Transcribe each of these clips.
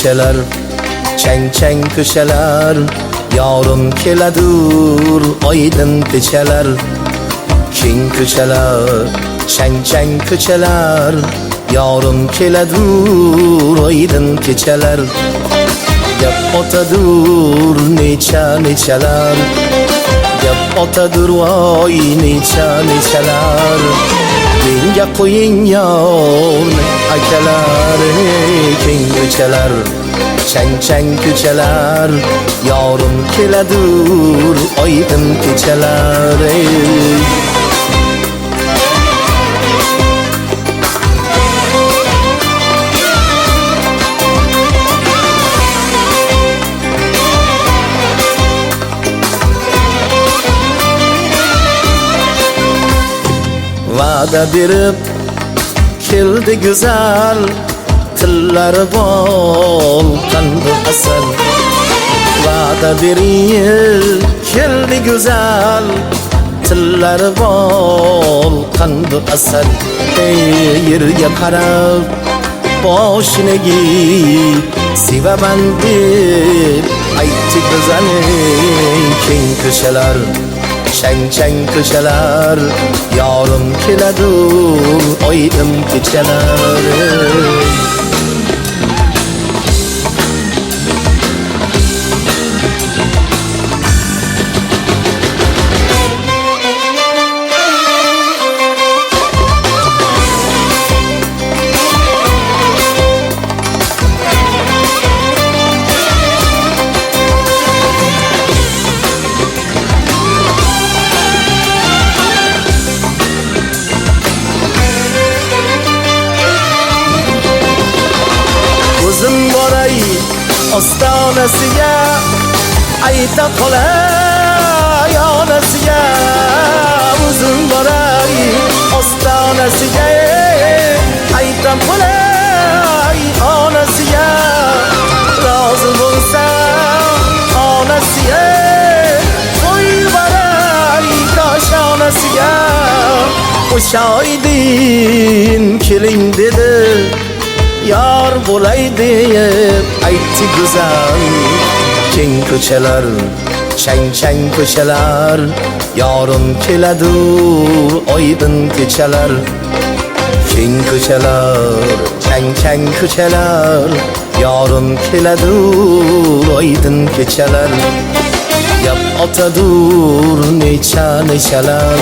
ko'chalar, chang ko'chalar, yorim keladur oydin kechalar. Keng ko'chalar, chang ko'chalar, yorim keladur oydin kechalar. Gap otadur nechalar, gap otadur voy nechalar. Menga qo'ying yorni akalar, keng ko'chalar, chang ko'chalar, yorim keladur oydin kechalar. Va'da berib keldi go'zal, tillari bol qandu asal. Va'da berib keldi go'zal, tillari bol qandu asal. Yerga qarab boshini egib, sevaman deb aytdi go'zaling. Keng ko'chalar, chang ko'chalar, yorim keladur oydin kechalar. O'zim boray ostonasiga, ayta qolay onasiga. O'zim boray ostonasiga, ayta qolay onasiga. Rozi bo'lsa onasiga, qo'yib boray koshonasiga. O'sha oydin keling dedi, yar bo'lay deb aytdi go'zal. Keng ko'chalar, chang ko'chalar, yorim keladur oydin kechalar. Keng ko'chalar, chang ko'chalar, yorim keladur oydin kechalar. Gap otadur nechalar,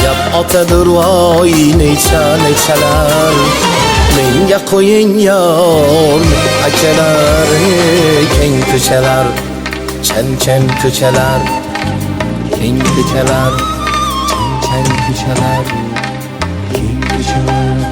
gap otadur voy nechalar. Menga qo'ying yor akalar, keng ko'chalar, chang ko'chalar, keng ko'chalar, chang ko'chalar, keng ko'chalar.